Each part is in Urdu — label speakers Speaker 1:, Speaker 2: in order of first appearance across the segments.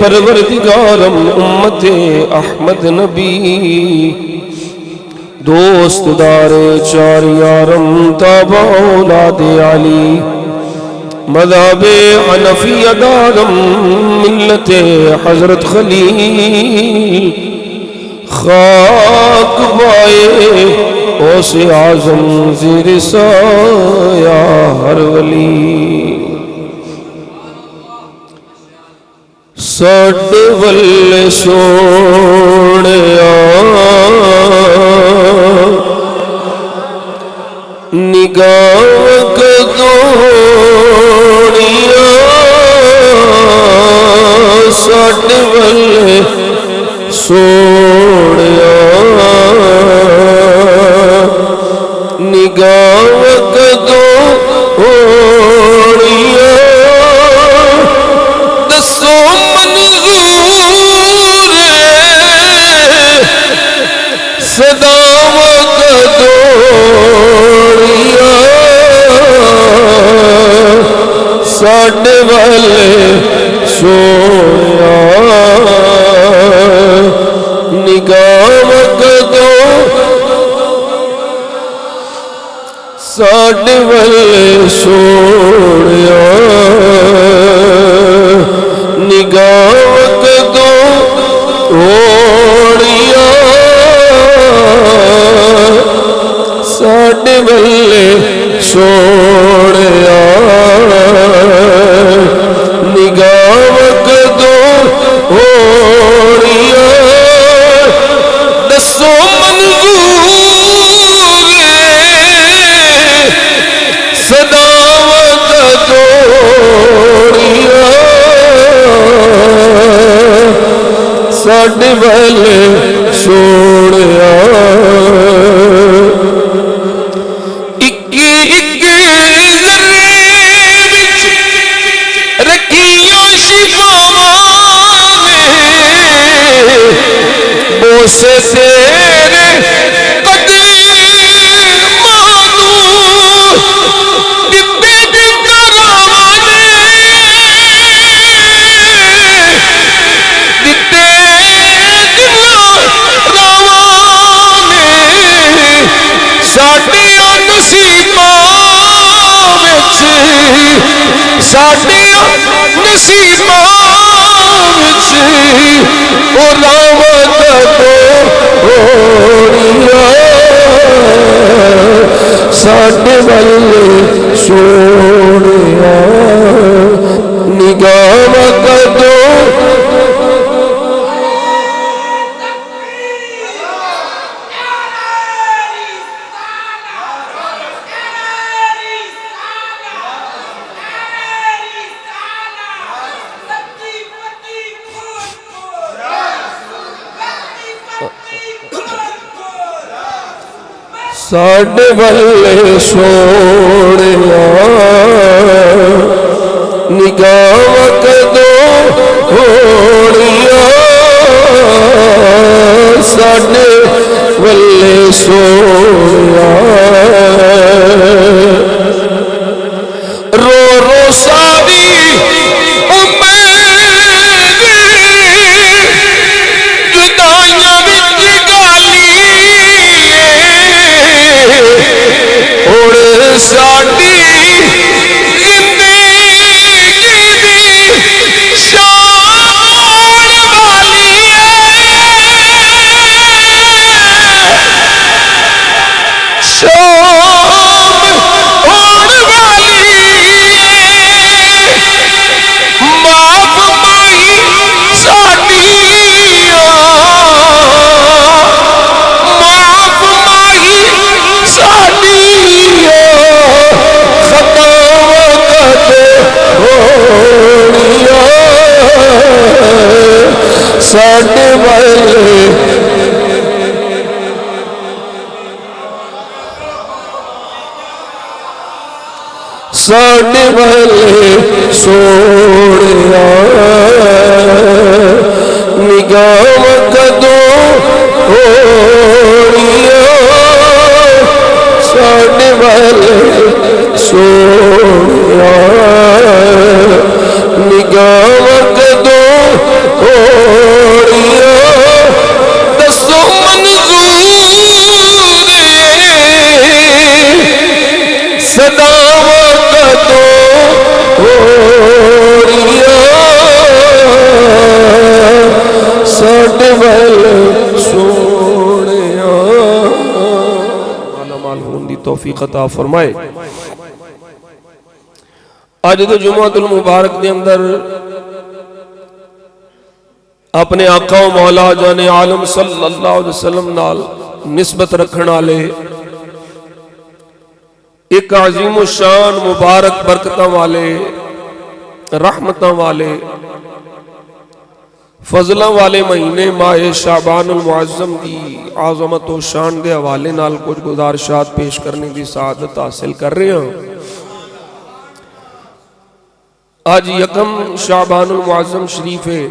Speaker 1: پروردگارم امت احمد نبی دوست دار چار یارم تابع اولاد علی مذہب حنفیہ دارم ملت حضرت خلیل خاک بائے اوس اعظم زیر سایہ ہر ولی ساڈ ول سونیا نگاہ کدوڑیا ساڈ ول سونیا نگاہ کدوڑیا دسو منظور صداوت دوڑیا ساڈے والے سویا نگاہ کدو ساڈے والے سویا نگاہ کدو اوڑیا ساڈے والے سوڑیا نگاہ کدو اوڑیا دسو منظور صداوت دوڑیا ساڈے والے سوڑیا سے تیرے قدیر معلوم دتے جگرانے دتے جگرانے ساڈیاں نصیباں وچ ساڈیاں نصیباں وچ او راوت ساڈے والے سوڑیا نگاہ کدو ساڈے والے سوڑیا نگاہ کدو اوڑیا ساڈے والے سوڑیا رو رو ساری ساڈی زندگی شان والی شان والی معاف مائی ساڈی معاف مائی ساڈی ساڈے والے ساڈے والے سوڑیا نگاہ کدو اوڑیا ساڈے والے سوڑیا نگاہ کدو توفیق عطا فرمائے۔ آج تو جمعۃ المبارک دے اندر اپنے آقا و مولا جان عالم صلی اللہ علیہ وسلم نال نسبت رکھن والے ایک عظیم الشان مبارک برکتاں والے رحمتاں والے فضلاں والے مہینے ماہ شعبان المعظم دی عظمت و شان دے حوالے نال کچھ گزارشات پیش کرنے دی سعادت حاصل کر رہے ہیں۔ آج یکم شعبان المعظم شریف ہے،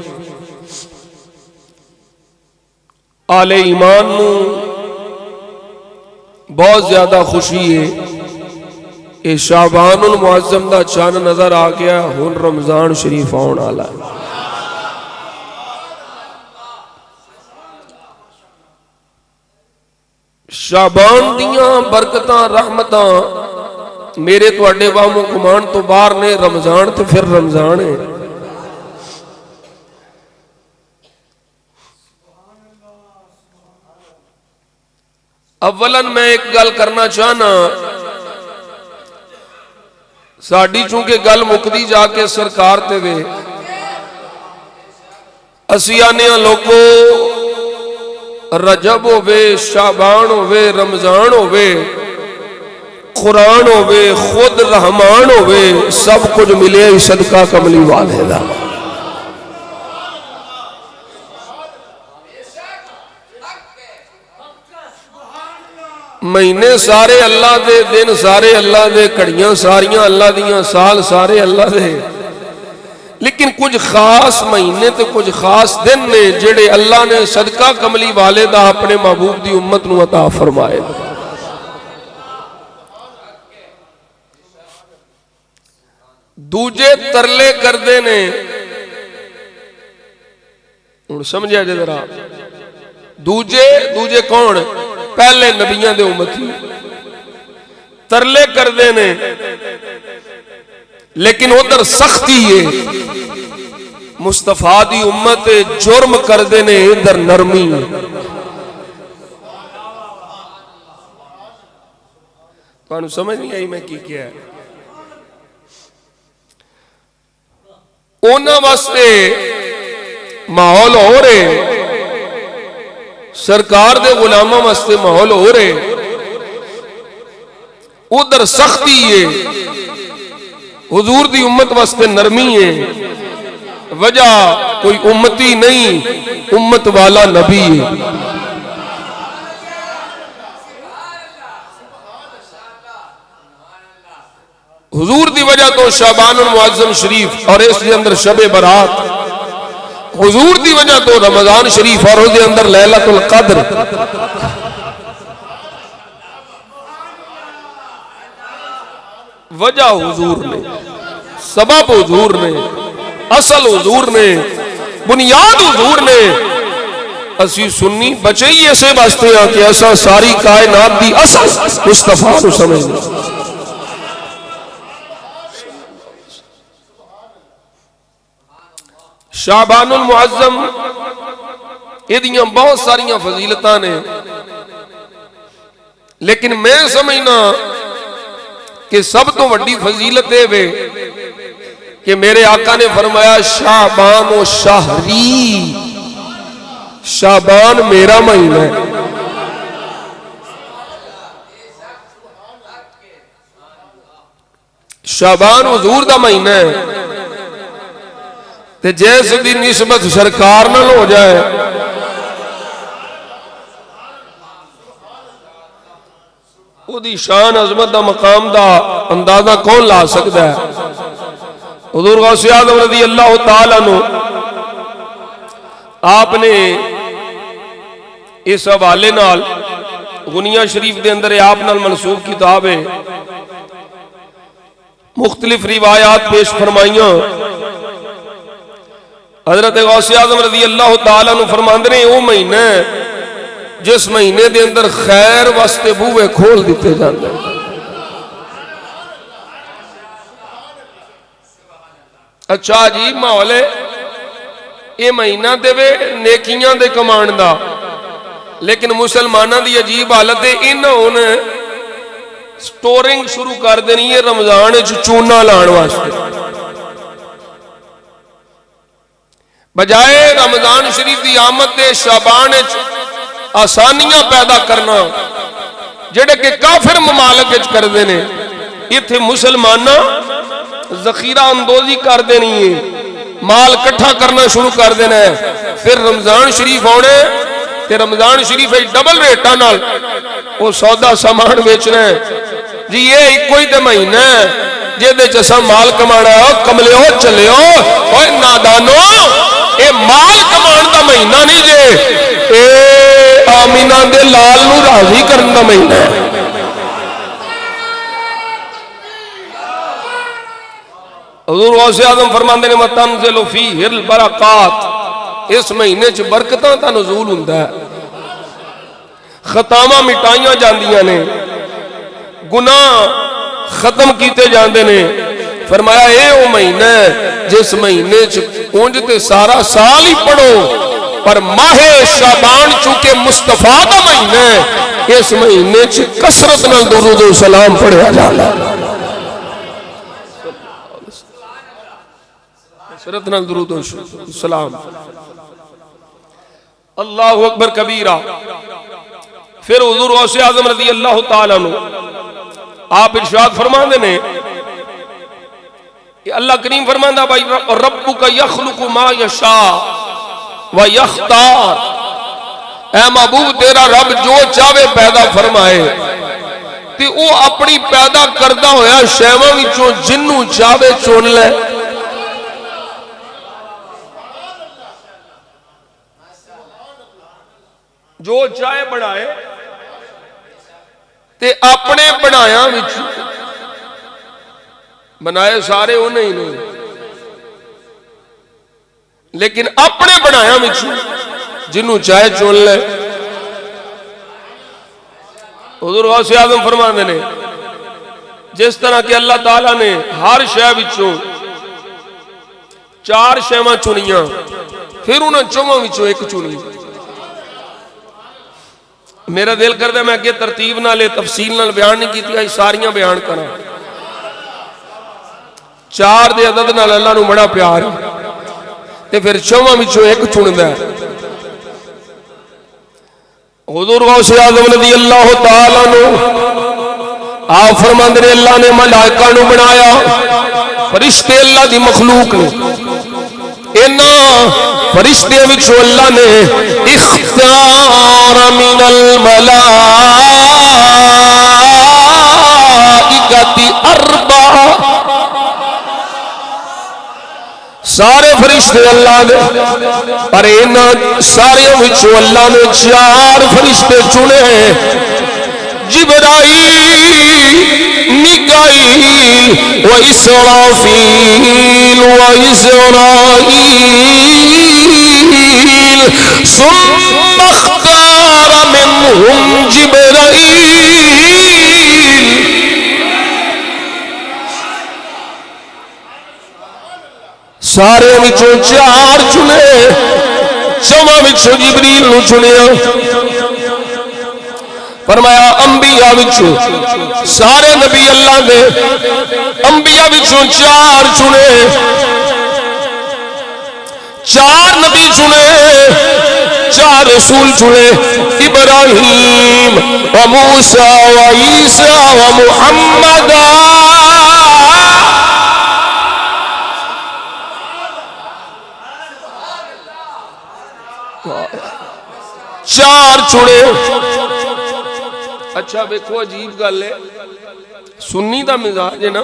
Speaker 1: آل ایمان نو بہت زیادہ خوشی ہے، اے شعبان المعظم دا چان نظر آ گیا، ہن رمضان شریف آن والا ہے۔ شعبان دیاں برکتاں رحمتاں میرے تواڈے وہم و گمان تو باہر نے، رمضان تو پھر رمضان ہے۔ اولاً میں ایک گل کرنا چاہنا، ساڈی چونکہ گل مکدی جا کے سرکار تے وے، اسی آنے لوگو رجب ہووے، شعبان ہووے، رمضان ہووے، قرآن ہووے، خود رحمان ہووے، سب کچھ ملے ہی صدقہ کملی والے دا۔ مہینے سارے اللہ دے، دن سارے اللہ دے، کڑیاں ساریاں اللہ دیاں، سال سارے اللہ دے، لیکن کچھ خاص مہینے تے کچھ خاص دن نے جڑے اللہ نے صدقہ کملی والے دا اپنے محبوب دی امت نو عطا فرمائے۔ دوجے ترلے کردے نے، ان سمجھے جے ذرا، دوجے کون؟ پہلے نبیوں دے امتی ترلے کردے نے، لیکن ادھر سختی ہے، مصطفیٰ دی امت جرم کردے نے، ادھر نرمی ہے۔ تو سمجھ نہیں آئی میں کی کیا ہے؟ اونا واسطے ماحول ہو رہے، سرکار دے غلامہ واسطے ماحول ہو رہے، ادھر سختی ہے، حضور دی امت واسطے نرمی ہے۔ وجہ کوئی امتی نہیں، امت والا نبی ہے۔ حضور دی وجہ تو شعبان المعظم شریف اور اس کے اندر شب برات، حضور دی وجہ تو رمضان شریف اور اس کے اندر لیلۃ القدر۔ وجہ حضور نے، سبب حضور نے، اصل حضور نے، بنیاد حضور نے۔ اسی سنی بچے ہی ایسے بستے ہیں کہ ایسا ساری کائنات دی اصل مصطفیٰ کو سمجھنے۔ شعبان المعظم یہ بہت ساریاں فضیلتاں نے، لیکن میں سمجھنا کہ سب تو وڈی فضیلت ہے وے کہ میرے آقا نے فرمایا شعبان و شہری، شعبان میرا مہینہ ہے۔ شعبان حضور دا مہینہ ہے، تے جیسے دی نسبت سرکار نہ ہو جائے، وہ دی شان عظمت دا مقام دا اندازہ کون لا سکتا ہے؟ حضور غوث اعظم رضی اللہ تعالیٰ عنہ آپ نے اس حوالے نال غنیہ شریف دے اندر آپ نال منسوب کتاب ہے، مختلف روایات پیش فرمائیاں۔ حضرت غوث اعظم رضی اللہ تعالیٰ عنہ فرماندے ہیں وہ مہینہ ہے جس مہینے دے اندر خیر واسطے بوئے کھول دیتے جاندے ہیں۔ اچھا عجیب ماحول ہے، یہ مہینہ دے وے نیکیاں دے کمان دا، لیکن مسلمانہ دی عجیب حالت ہے، انہوں نے سٹورنگ شروع کر دینی ہے رمضان چونا لان واسطے، بجائے رمضان شریف دی آمد دے شعبان آسانیاں پیدا کرنا جڑے کہ کافر ممالک کردے نے، ایتھے مسلماناں ذخیرہ اندوزی کر دینی ہے، مال کٹھا کرنا شروع کر دینا ہے، پھر رمضان شریف ہونے تے رمضان شریف ڈبل ریٹاں نال وہ سودا سامان بیچنا ہے جی، یہ ایک کوئی تے مہینہ ہے جے چسا مال کمانا ہے، کملے ہو چلے ہو اوے نادانو، اے مال کمان دا مہینہ نہیں جے، اے آمینہ دے لال نو راضی کرن دا مہینہ ہے۔ حضور غوث اعظم فرماندے نے وَتَنزِلُ فِيهِ الْبَرَكَاتِ، اس مہینے چ برکتاں دا نزول ہوندا ہے، خطاواں مٹائیاں جاندیاں نے، گناہ ختم کیتے جاندے نے۔ فرمایا اے او مہینہ ہے جس مہینے چ اونج تے سارا سال ہی پڑھو، پر ماہ شعبان چونکہ مصطفیٰ دا مہینہ ہے، اس مہینے چ کثرت نال درود و سلام پڑھیا جانا ہے، کثرت نال درود و سلام۔ اللہ اکبر کبیرہ۔ پھر حضور غوث اعظم رضی اللہ تعالیٰ عنہ آپ ارشاد فرماندے نے کہ اللہ کریم فرماندا بھائی ربک یخلق ما یشاء و یختار، اے محبوب تیرا رب جو چاہے پیدا فرمائے تے او اپنی پیدا کردہ ہویا شیواں وچوں جنوں چاہے چن لے، جو چاہے بنائے تے اپنے بنایا وچ بنائے سارے انہیں ہی نہیں، لیکن اپنے بنایا وچ جنوں چاہے چن لے۔ حضور غوث اعظم فرماندے نے جس طرح کہ اللہ تعالیٰ نے ہر شے وچوں 4 شیواں چنیاں، پھر انہاں چواں وچوں ایک چنی۔ میرا دل کرتا ہے میں اگے ترتیب نال تفصیل نال بیان نہیں کیتی، آئی ساریاں بیان کرنا۔ 4 دے عدد نال اللہ نو بڑا پیار ہے تے پھر 4 وچوں ایک چندا ہے۔ حضور غوث اعظم رضی اللہ تعالی عنہ آپ فرماندے نے اللہ نے ملائکہ نو بنایا، فرشتے اللہ دی مخلوق نے، اینا فرشتے وچوں اللہ نے اختار من الملائکۃ 4، سارے فرشتے اللہ نے، پر اینا سارے وچوں اللہ نے 4 فرشتے چنے، جبرائیل، میکائیل و اسرافیل و عزرائیل، ثم اختار منہم جبرائیل، سارے وچوں 4 چنے، 4 وچوں جبریل نو چنیا۔ فرمایا انبیاء وچوں سارے نبی اللہ دے، انبیاء وچوں 4 چنے، 4 نبی چنے، 4 رسول چنے، ابراہیم و موسیٰ و عیسیٰ و محمد، 4 چنے۔ اچھا بیکھو عجیب گل ہے، سنی دا مزاج ہے نا،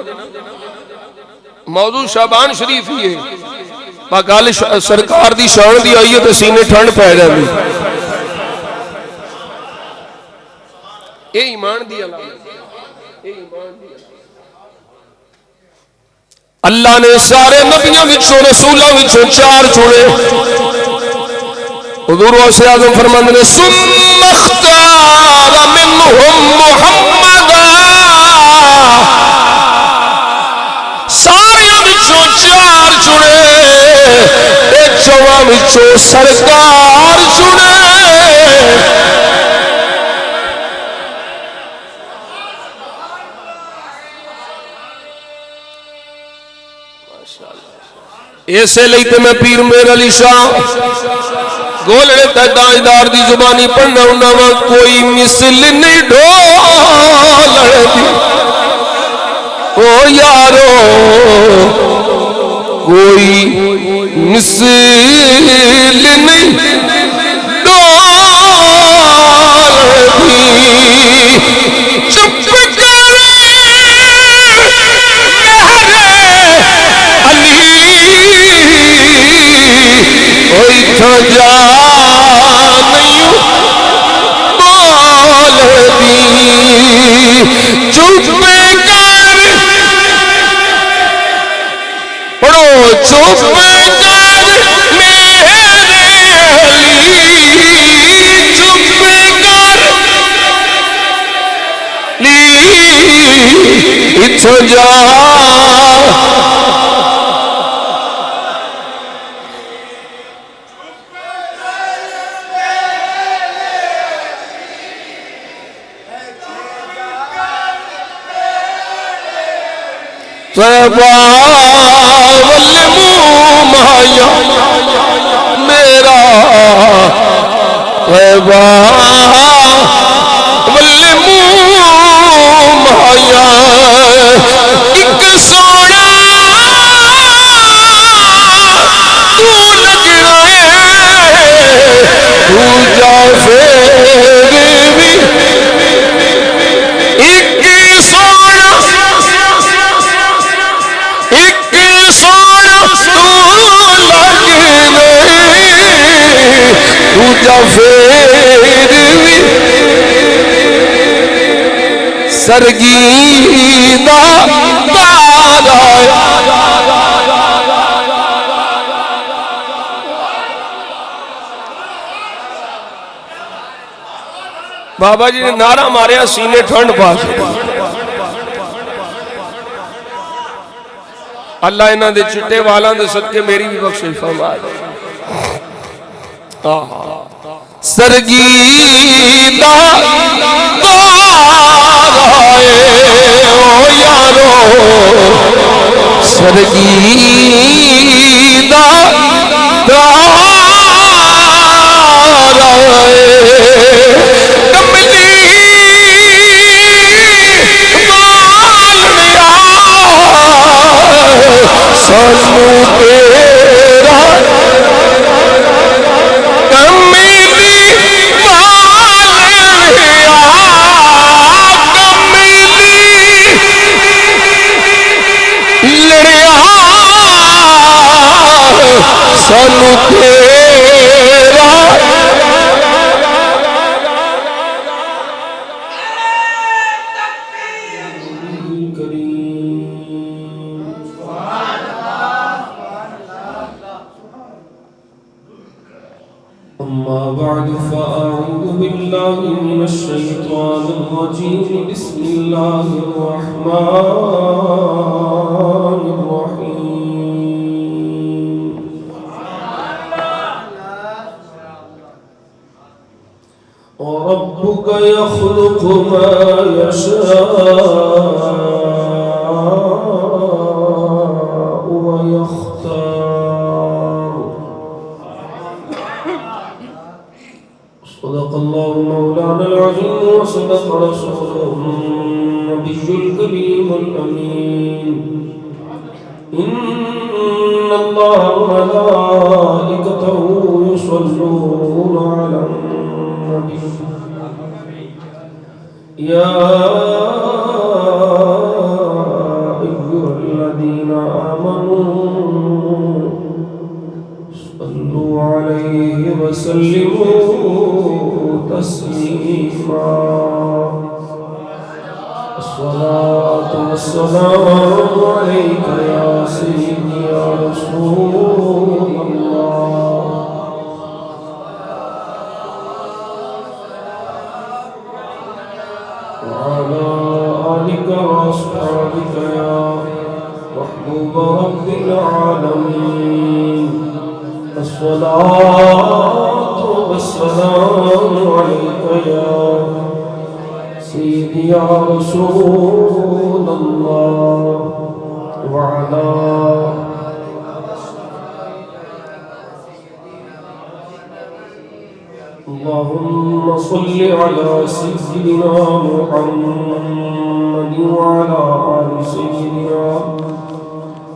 Speaker 1: موضوع شعبان شریف ہی ہے، گل سرکار دی شان دی آئی ہے تو سینے ٹھنڈ پہ جاندی، اے ایمان دی علامت، اے ایمان دی علامت۔ اللہ نے سارے نبیوں وچوں رسولاں وچوں 4 چنے۔ حضور غوث اعظم فرماندے نے ثم اختار منہم محمد، سارے وچوں 4 چنے، تے 4 وچوں سرکار چنے۔ اسے لئی تے میں پیر میر علی شاہ گولڑے تاجدار دی زبانی پڑھنا ہونا وا کوئی مثل نہیں ڈھول دی او یارو کوئی مثل نہیں چپ کوئی تھا جا نہیں بول دی چپ کر پڑھو چپ کر میرے علی چپ کر لی اتھو جا طیبہ والمو مایا میرا طیبہ والمو مایا ایک سونا تو لگنا ہے دوجا پھر بھی ایک سونا دوجا پھر بھی سرگیدہ تارا بابا جی نے نعرہ ماریا سینے ٹھنڈ پا کے اللہ انہاں دے چٹے والاں دے صدقے میری بھی بخشش فرما دے سرگیدہ تارائے او یارو سرگیدہ تارائے کملی بالیا سانو تیرا سانو تیرا
Speaker 2: أما بعد فأعوذ بالله من الشيطان الرجيم بسم الله الرحمن الرحيم وربك يخلق ما يشاء ويختار صدق الله مولانا العظيم وصدق رسوله النبي الكريم الأمين إن الله وملائكته يصلون على النبي يا أيها الذين آمنوا صلوا عليه وسلموا تسليما الصلاة والسلام عليك يا سيدي يا رسول الله وعلى آلك وأصحابك يا محبوب رب العالمين الصلاة والسلام عليك يا سيدي يا رسول الله وعلى اللهم صل على سيدنا محمد وعلى آل سيدنا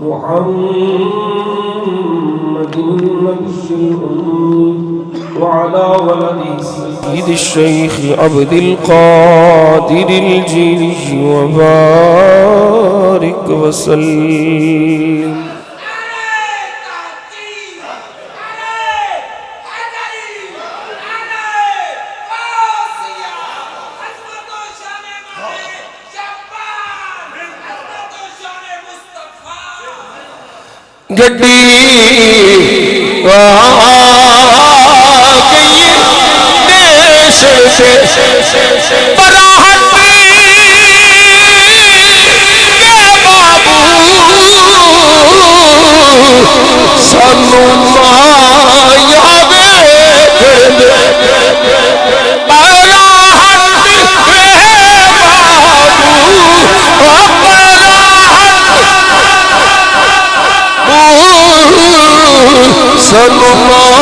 Speaker 2: محمد النبي الأمي وعلى ولده سيد الشيخ عبد القادر الجيلي وبارك وسلم. گڈی دیش سے براہٹ بابو سانو مایا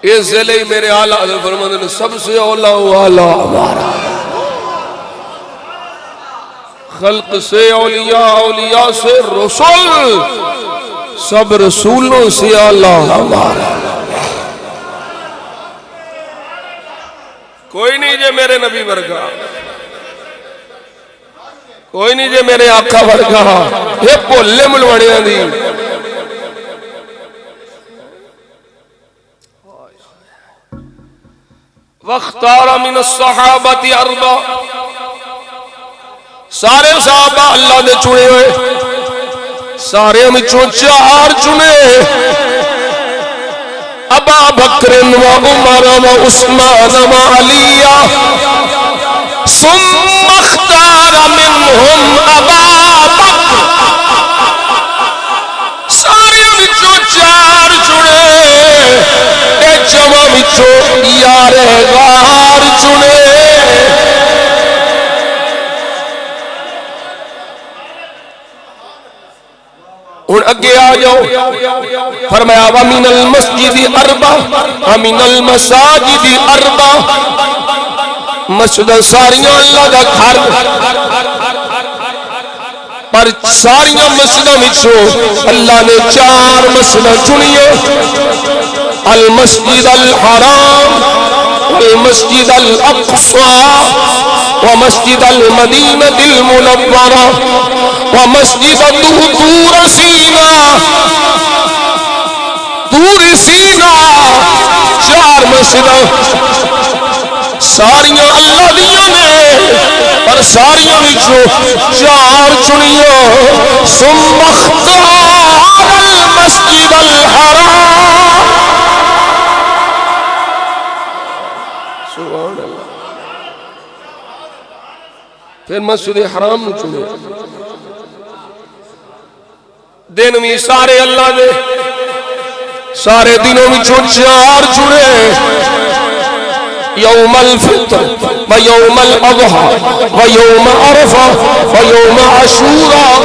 Speaker 2: اس لیے میرے آلہ حضرت فرماتے ہیں سب سے اولا والا ہمارا خلق سے اولیاء، اولیاء سے رسول، سب رسولوں سے آلہ ہمارا. کوئی نہیں جے میرے نبی ورگا، کوئی نہیں جے میرے آقا ورگا. یہ بھولے ملوڑیاں دی وَاخْتَارَ مِنَ الصَّحَابَةِ أَرْبَعَ. سارے صحابہ اللہ نے چنے ہوئے، سارے مچوں 4 چنے، ابا بکر و عمر و عثمان و علی، ثم اختار منہم ابا بکر. سارے مچوں 4 چنے، جمع مچوں یار غار چنے. اور اگے آ جاؤ، فرمایا وَمِنَ الْمَسْجِدِ أَرْبَعَ وَمِنَ الْمَسَاجِدِ أَرْبَعَ. مسجد ساریاں اللہ دا گھر، پر ساریاں مسجدوں وچوں اللہ نے 4 مسجد چنیاں: المسجد الحرام والمسجد الاقصى ومسجد المدینہ المنورہ ومسجد طور سینا. طور سینا 4 مسجدیں ساریاں اللہ دیاں نے، پر ساریاں وچوں 4 چنیاں. ثم اختار المسجد الحرام. سبحان اللہ. پھر مسجد حرام نو چنے. دن بھی سارے اللہ دے، سارے دنوں میں 4 چنے: یوم الفطر و یوم الاضحی و یوم عرفہ و یوم عاشوراء.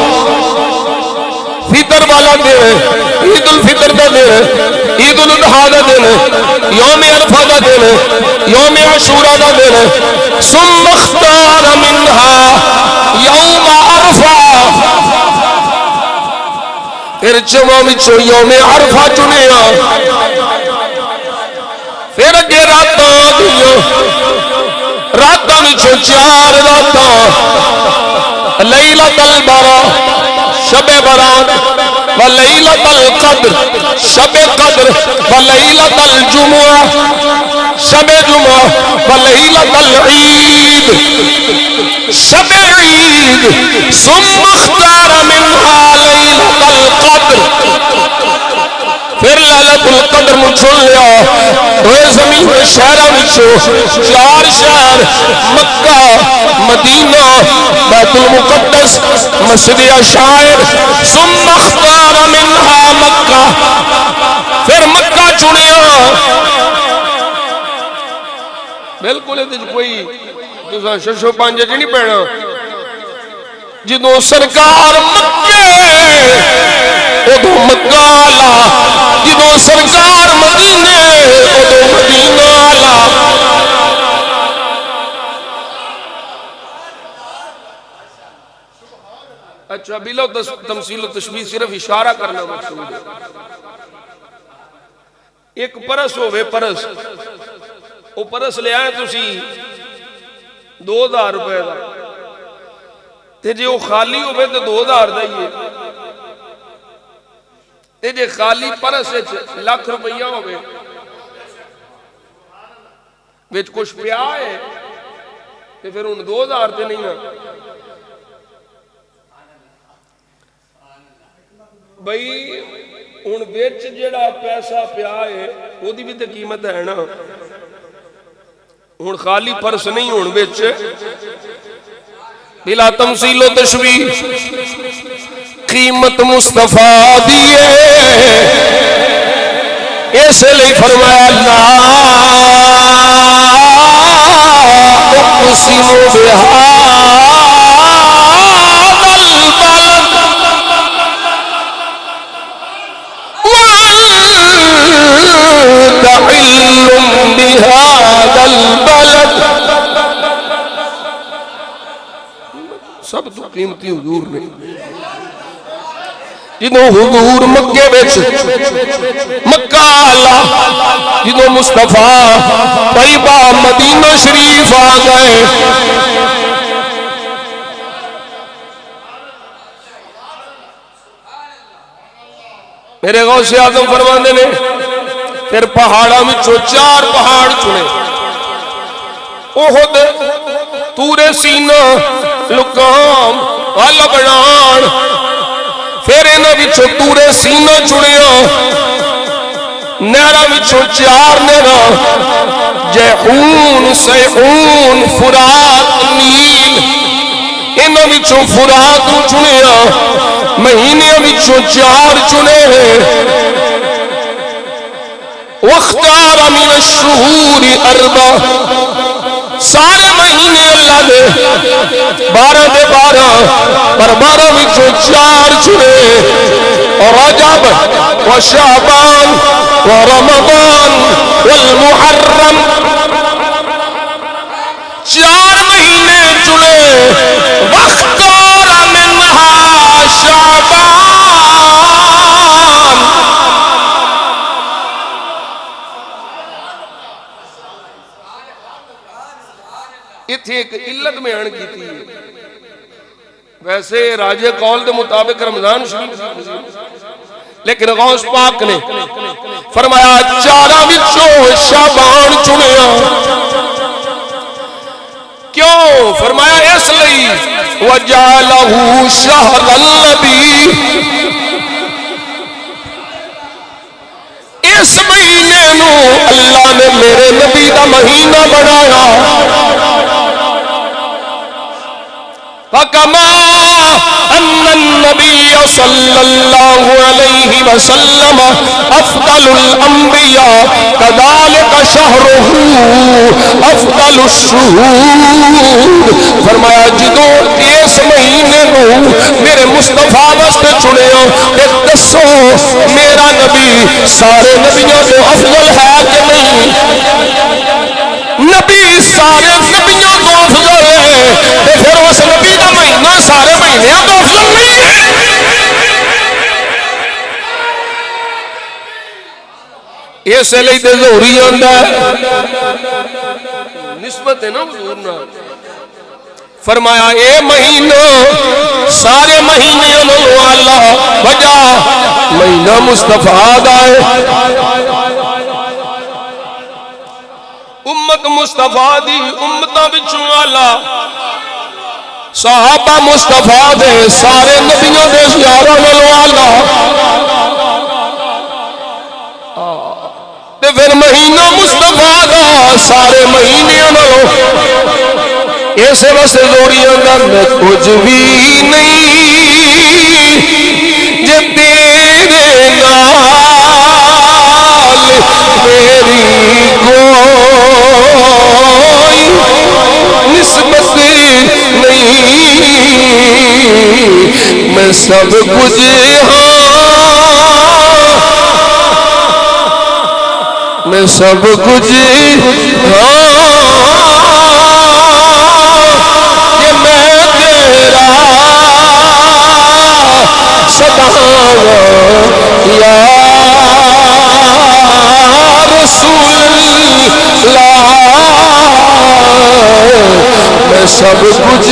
Speaker 2: فطر والا دن، عید الفطر کا دن، عید الاضحیٰ کا دن، یوم عرفہ کا دن، یوم عاشوراء کا دن. ثم اختار منها
Speaker 1: چواں وچوں یوم عرفہ چنیا پھر اگے راتاں آدیاں راتاں وچوں 4 راتاں لیلۃ البراء شب برات و لیلۃ القدر شب قدر و لیلۃ الجمعہ شب جمعہ و لیلۃ العید شب عید ثم اختار منها لیلۃ القدر پھر لیلۃ القدر نو چن لیا ہوئے زمین دے شہراں وچوں 4 شہر مکہ مدینہ بیت المقدس مسجد عشائر ثم اختار منها مکہ پھر مکہ چنیا بالکل کوئی تساں ششو پانجے نہیں پینا جدوں سرکار مکے ادو مکہ آلا جدوں سرکار مدینے ادو مدینہ آلا اچھا بلا تمثیل و تشبیہ صرف اشارہ کرنا مقصود ہے ایک پرس ہوئے پرس وہ پرس لے آئے تسی 2000 روپے دا تے جے وہ خالی ہوئے تو 2000 دا ہی ہے تے جے خالی پرس لاکھ روپیہ ہوئے ویچ کچھ پیا ہے تے پھر ان 2000 تے نہیں ہے بھئی ان ویچ جڑا پیسہ پیا ہے وہ دی بھی تے قیمت ہے نا ان خالی پرس نہیں ان ویچ بلا تمثیل و تشبیہ قیمت مصطفیٰ دیئے اس لئے فرمایا لا اقسم بهذا البلد وأنت حل بهذا البلد سب تو قیمتی حضور نے جنہوں حضور مکے بیچ مکہ اللہ جنہوں مصطفیٰ طیبہ مدینہ شریف آ گئے میرے غوث اعظم فرماندے نے پھر پہاڑا میں 4 پہاڑ چنے احد طور سینہ لکام لبنان پھر انہاں وچوں طور سینہ چنیا نہراں وچوں 4 نہراں جیحون سیحون فرات نیل انہاں وچوں فرات چنیا مہینے وچوں 4 چنے واختار من الشہور 4 سارے مہینے اللہ دے 12 دے 12 پر 12 وچوں 4 چنے اور رجب و شعبان و رمضان والمحرم 4 مہینے چنے واختار منها شعبان تھی ایک علت میں آن کی تھی ویسے راجہ قول دے مطابق رمضان شریف لیکن غوث پاک نے فرمایا 4 وچوں شعبان چنیا کیوں فرمایا اس لئی وجعلہ شہر النبی اس مہینے نو اللہ نے میرے نبی دا مہینہ بنایا فَكَمَا أَنَّ النَّبِيَّ صَلَّى اللَّهُ عَلَيْهِ وَسَلَّمَ أَفْضَلُ الْأَنْبِيَاءِ كَذَلِكَ شَهْرُهُ أَفْضَلُ الشُّهُورِ فرمایا جدوں اس مہینے نو میرے مصطفیٰ واسطے چنیا تے دسو میرا نبی سارے نبیوں سے افضل ہے کہ نہیں نبی سارے نبیوں کو افضل ہے تے پھر اس نبی کا مہینہ سارے مہینوں کو افضل نہیں ہے اس لیے تے ظہوری آندا ہے نسبت ہے نا حضور نال فرمایا اے مہینہ سارے مہینے اللہ وجہ مہینہ مصطفیٰ دا ہے امت مصطفیٰ دی امتاں وچوں اللہ صحابہ مصطفیٰ دے سارے نبیوں دے یاراں نالوں اللہ تے پھر مہینہ مصطفیٰ دا سارے مہینیاں نالوں اس واسطے ضروری اندر میں کچھ بھی نہیں جے تیرے نال میری کوئی نسبت نہیں میں سب کچھ میں سب کچھ کہ میں تیرا سداواں یا رسول اللہ میں سب کچھ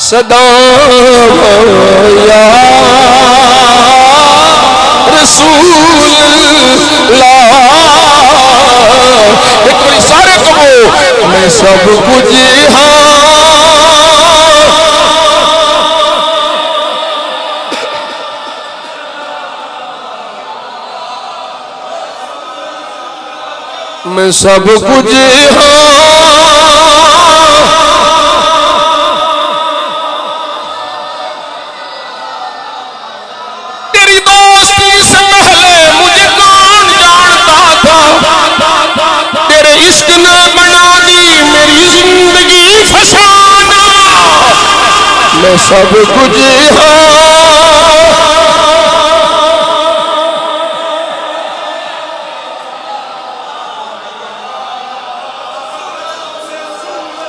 Speaker 1: سداواں یا رسول اللہ ایک بڑی سارے کہو میں سب کچھ میں سب کچھ تیری دوستی سے پہلے مجھے کون جانتا تھا تیرے عشق نے بنا دی میری زندگی فسانہ میں سب کچھ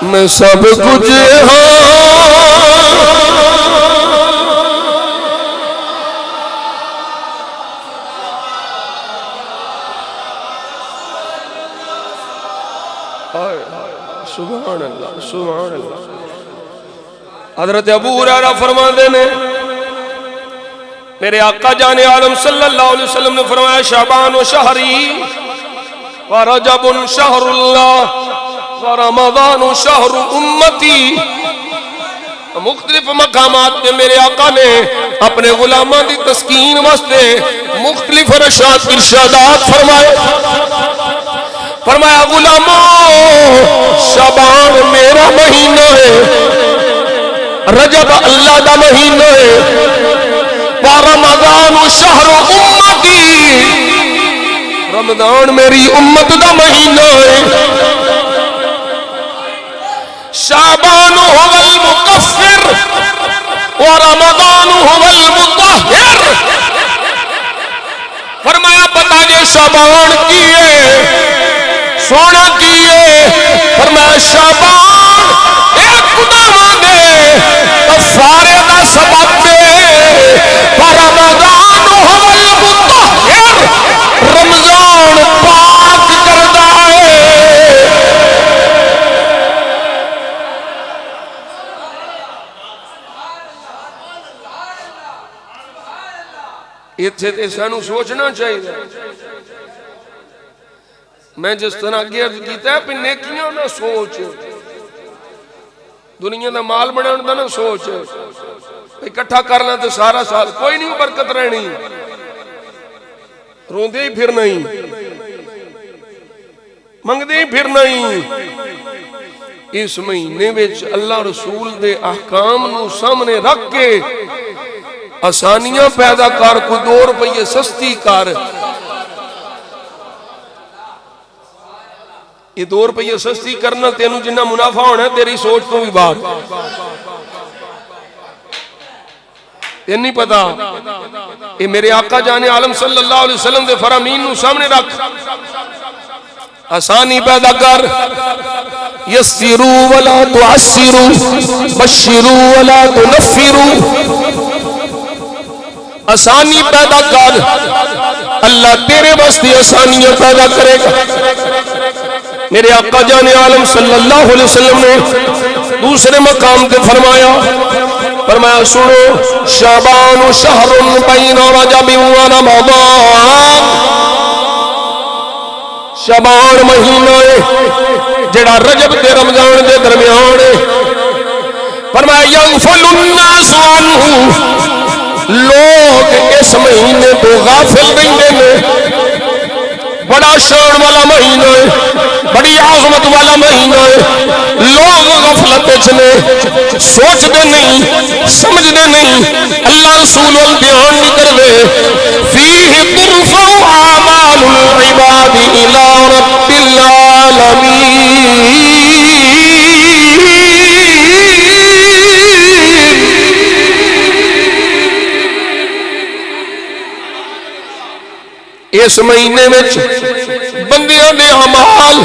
Speaker 1: میں سب کچھ سبحان اللہ سبحان اللہ حضرت ابو ہریرہ فرماتے ہیں میرے آقا جان عالم صلی اللہ علیہ وسلم نے فرمایا شعبان و شہری و رجب شہر اللہ رمضان شہر امتی مختلف مقامات میں میرے آقا نے اپنے غلاموں دی تسکین واسطے مختلف ارشادات فرمائے فرمایا غلاموں شعبان میرا مہینہ ہے رجب اللہ دا مہینہ ہے رمضان شہر امتی رمضان میری امت دا مہینہ ہے شعبان هو المكفر ورمضان هو المطهر فرمایا پتہ یہ شعبان کی ہے سونا کی ہے فرمایا شعبان ایک گناہاں دے کفارے دا سبب دے ورمضان هو المطهر رمضان پاک کردا ہے اتھے تے سانو سوچنا چاہیے میں جس طرح کی عرض کیتا ہے پھر نیکیاں نہ سوچ دنیا دا مال بنانا دا نہ سوچ اکٹھا کرنا تو سارا سال کوئی نہیں برکت رہنی روندے ہی پھر نہیں منگدے ہی پھر نہیں اس مہینے وچ اللہ رسول دے احکام نو سامنے رکھ کے آسانیاں پیدا کر کو 2 روپے سستی کر یہ 2 روپے سستی کرنا تینوں جنہ منافع ہونا ہے تیری سوچ تو بھی بات تین نہیں پتا یہ میرے آقا جان عالم صلی اللہ علیہ وسلم دے فرامین نو سامنے رکھ آسانی پیدا کر یسروا ولا تعسروا بشروا ولا تنفروا آسانی پیدا کر، اللہ تیرے واسطے آسانیاں پیدا کرے گا۔ میرے آقا جان عالم صلی اللہ علیہ وسلم نے دوسرے مقام تے فرمایا سنو، شعبان شہر بین رجب و رمضان، شعبان مہینہ ہے جڑا رجب تے رمضان دے درمیان ہے۔ فرمایا یغفل الناس عنہ، لوگ اس مہینے تو غافل رہندے نے۔ بڑا شان والا مہینہ ہے، بڑی عظمت والا مہینہ ہے، لوگ غفلت وچ نے، سوچدے نہیں، سمجھدے نہیں، اللہ رسول دھیان نہیں کردے۔ فیہ ترفع اعمال العباد الی رب العالمین، اس مہینے میں بندیاں دے اعمال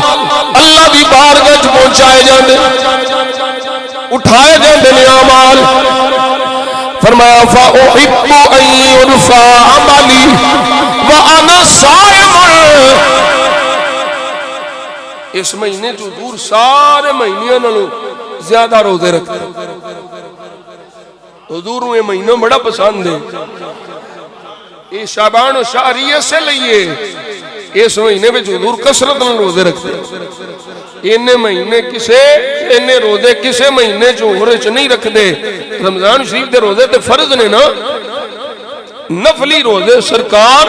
Speaker 1: اللہ دی بارگاہ وچ پہنچائے جاندے، اٹھائے جاندے نے اعمال۔ فرمایا فَأُحِبُّ أَن يُرْفَعَ عَمَلِي وَأَنَا صَائِمٌ، اس مہینے جو حضور سارے مہینیاں نالوں زیادہ روزے رکھتے ہیں۔ حضور یہ مہینہ بڑا پسند ہے، یہ شعبان و شہریہ سے لئیے اس مہینے میں حضور کثرت میں روزے رکھتے ہیں۔ انہیں مہینے کسے، انہیں روزے کسے مہینے جو عمرچ نہیں رکھ دے۔ رمضان شریف دے روزے تے فرض نے نا، نفلی روزے سرکار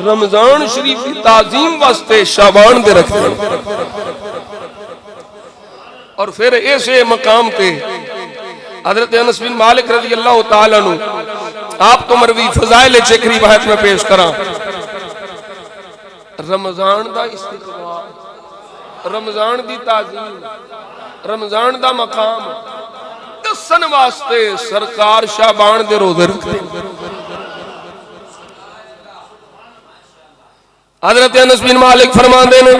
Speaker 1: رمضان شریف کی تعظیم واسطے شعبان دے رکھتے ہیں۔ اور پھر ایسے مقام تے حضرت انس بن مالک رضی اللہ تعالیٰ عنہ، آپ تو مروی فضائل چیک روایت میں پیش کراں، رمضان دا استقبال، رمضان دی تعظیم، رمضان دا مقام دسن واسطے سرکار شعبان دے روزے رکھتے۔ حضرت انس بن مالک فرماندے نے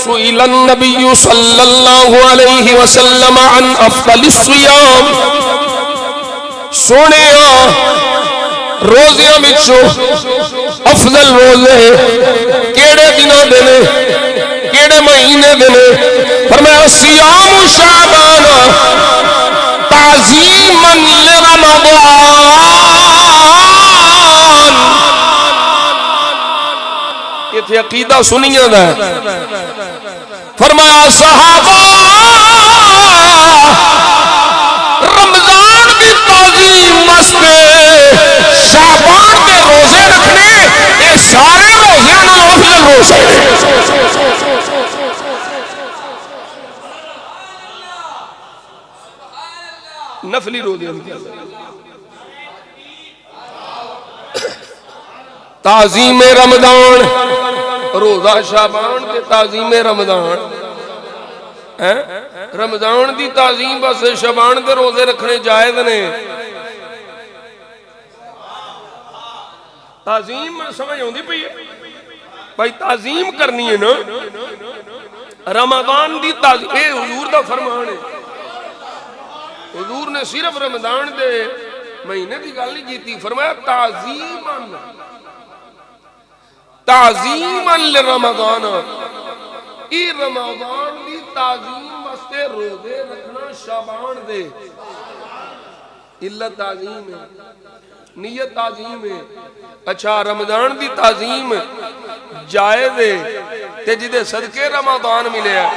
Speaker 1: سئل النبی صلی اللہ علیہ وسلم عن افضل الصیام، سونے روزیاں بچوں افضل روزے کیڑے دنوں دے نے، کیڑے مہینے دے نے؟ فرمایا صیام شعبان تعظیما لرمضان۔ یہ تھے عقیدہ سنیاں دا ہے۔ فرمایا صحابہ رمضان کی تعظیم واسطے شعبان کے روزے رکھنے، یہ سارے روزے نہ افضل روزے۔ نفلی روزے تعظیم رمضان، روزہ شعبان کے تعظیم رمضان، رمضان دی تعظیم بس شعبان دے روزے رکھنے جائز نے۔ تعظیم سمجھ ہوندی پئی ہے بھائی، تعظیم کرنی ہے نا، رمضان دی تعظیم، اے حضور دا فرمان ہے۔ حضور نے صرف رمضان دے مہینے دی گل نہیں کیتی، فرمایا تعظیما لرمضان، ای رمضان دی تعظیم واسطے روزے رکھنا شعبان دے، علت تعظیم ہے، نیت تعظیم ہے۔ اچھا رمضان دی تعظیم جائز ہے تے جدے صدقے رمضان ملے ہے،